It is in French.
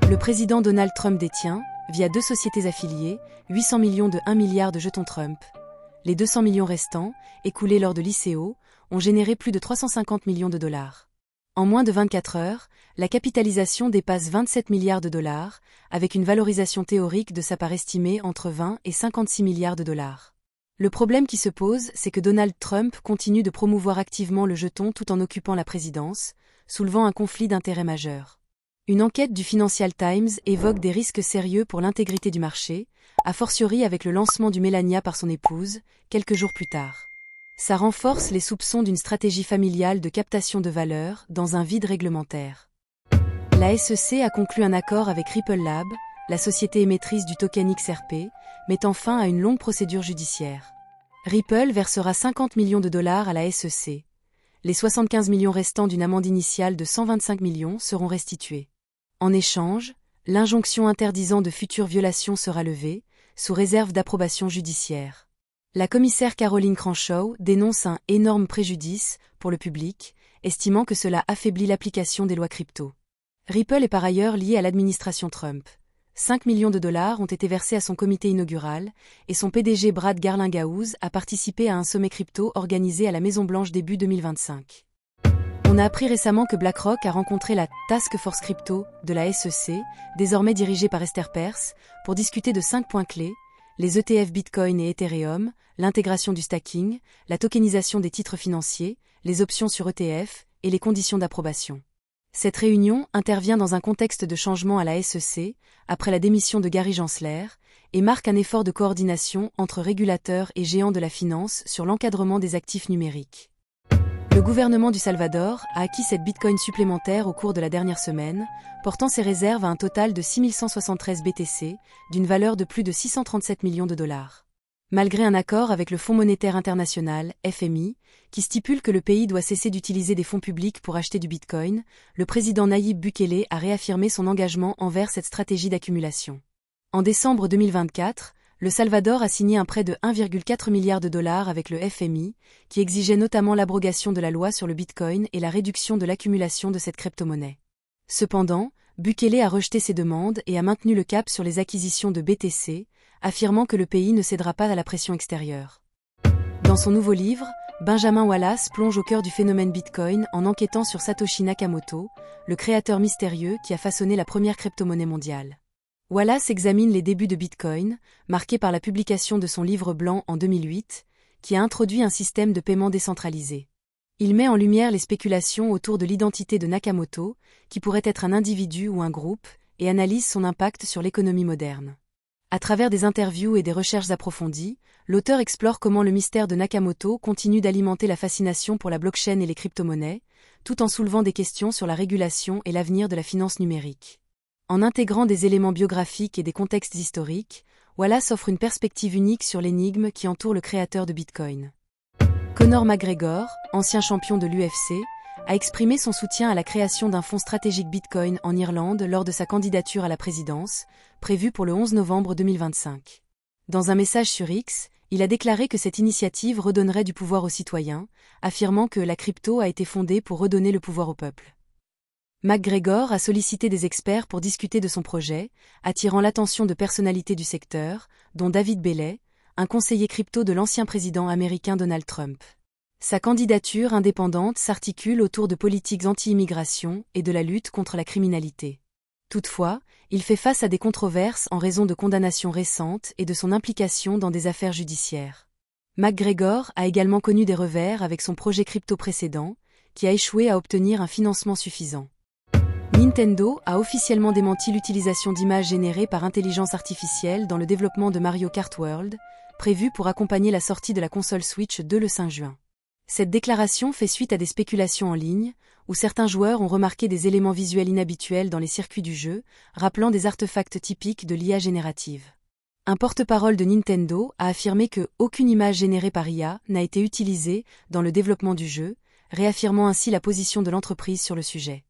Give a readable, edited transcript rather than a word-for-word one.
Le président Donald Trump détient, via 2 sociétés affiliées, 800 millions de 1 milliard de jetons Trump. Les 200 millions restants, écoulés lors de l'ICO, ont généré plus de 350 millions de dollars. En moins de 24 heures, la capitalisation dépasse 27 milliards de dollars, avec une valorisation théorique de sa part estimée entre 20 et 56 milliards de dollars. Le problème qui se pose, c'est que Donald Trump continue de promouvoir activement le jeton tout en occupant la présidence, soulevant un conflit d'intérêts majeur. Une enquête du Financial Times évoque des risques sérieux pour l'intégrité du marché, a fortiori avec le lancement du Melania par son épouse, quelques jours plus tard. Ça renforce les soupçons d'une stratégie familiale de captation de valeur dans un vide réglementaire. La SEC a conclu un accord avec Ripple Lab, la société émettrice du token XRP, mettant fin à une longue procédure judiciaire. Ripple versera 50 millions de dollars à la SEC. Les 75 millions restants d'une amende initiale de 125 millions seront restitués. En échange, l'injonction interdisant de futures violations sera levée, sous réserve d'approbation judiciaire. La commissaire Caroline Crenshaw dénonce un « énorme préjudice » pour le public, estimant que cela affaiblit l'application des lois crypto. Ripple est par ailleurs lié à l'administration Trump. 5 millions de dollars ont été versés à son comité inaugural, et son PDG Brad Garlinghouse a participé à un sommet crypto organisé à la Maison-Blanche début 2025. On a appris récemment que BlackRock a rencontré la Task Force Crypto de la SEC, désormais dirigée par Esther Perse, pour discuter de 5 points clés: les ETF Bitcoin et Ethereum, l'intégration du stacking, la tokenisation des titres financiers, les options sur ETF et les conditions d'approbation. Cette réunion intervient dans un contexte de changement à la SEC, après la démission de Gary Gensler, et marque un effort de coordination entre régulateurs et géants de la finance sur l'encadrement des actifs numériques. Le gouvernement du Salvador a acquis cette bitcoin supplémentaire au cours de la dernière semaine, portant ses réserves à un total de 6173 BTC, d'une valeur de plus de 637 millions de dollars. Malgré un accord avec le Fonds monétaire international, FMI, qui stipule que le pays doit cesser d'utiliser des fonds publics pour acheter du bitcoin, le président Nayib Bukele a réaffirmé son engagement envers cette stratégie d'accumulation. En décembre 2024, le Salvador a signé un prêt de 1,4 milliard de dollars avec le FMI, qui exigeait notamment l'abrogation de la loi sur le bitcoin et la réduction de l'accumulation de cette crypto-monnaie. Cependant, Bukele a rejeté ces demandes et a maintenu le cap sur les acquisitions de BTC, affirmant que le pays ne cédera pas à la pression extérieure. Dans son nouveau livre, Benjamin Wallace plonge au cœur du phénomène Bitcoin en enquêtant sur Satoshi Nakamoto, le créateur mystérieux qui a façonné la première crypto-monnaie mondiale. Wallace examine les débuts de Bitcoin, marqués par la publication de son livre blanc en 2008, qui a introduit un système de paiement décentralisé. Il met en lumière les spéculations autour de l'identité de Nakamoto, qui pourrait être un individu ou un groupe, et analyse son impact sur l'économie moderne. À travers des interviews et des recherches approfondies, l'auteur explore comment le mystère de Nakamoto continue d'alimenter la fascination pour la blockchain et les crypto-monnaies, tout en soulevant des questions sur la régulation et l'avenir de la finance numérique. En intégrant des éléments biographiques et des contextes historiques, Wallace offre une perspective unique sur l'énigme qui entoure le créateur de Bitcoin. Conor McGregor, ancien champion de l'UFC, a exprimé son soutien à la création d'un fonds stratégique Bitcoin en Irlande lors de sa candidature à la présidence, prévue pour le 11 novembre 2025. Dans un message sur X, il a déclaré que cette initiative redonnerait du pouvoir aux citoyens, affirmant que la crypto a été fondée pour redonner le pouvoir au peuple. McGregor a sollicité des experts pour discuter de son projet, attirant l'attention de personnalités du secteur, dont David Bellet, un conseiller crypto de l'ancien président américain Donald Trump. Sa candidature indépendante s'articule autour de politiques anti-immigration et de la lutte contre la criminalité. Toutefois, il fait face à des controverses en raison de condamnations récentes et de son implication dans des affaires judiciaires. McGregor a également connu des revers avec son projet crypto précédent, qui a échoué à obtenir un financement suffisant. Nintendo a officiellement démenti l'utilisation d'images générées par intelligence artificielle dans le développement de Mario Kart World, prévu pour accompagner la sortie de la console Switch 2 le 5 juin. Cette déclaration fait suite à des spéculations en ligne, où certains joueurs ont remarqué des éléments visuels inhabituels dans les circuits du jeu, rappelant des artefacts typiques de l'IA générative. Un porte-parole de Nintendo a affirmé que aucune image générée par IA n'a été utilisée dans le développement du jeu, réaffirmant ainsi la position de l'entreprise sur le sujet.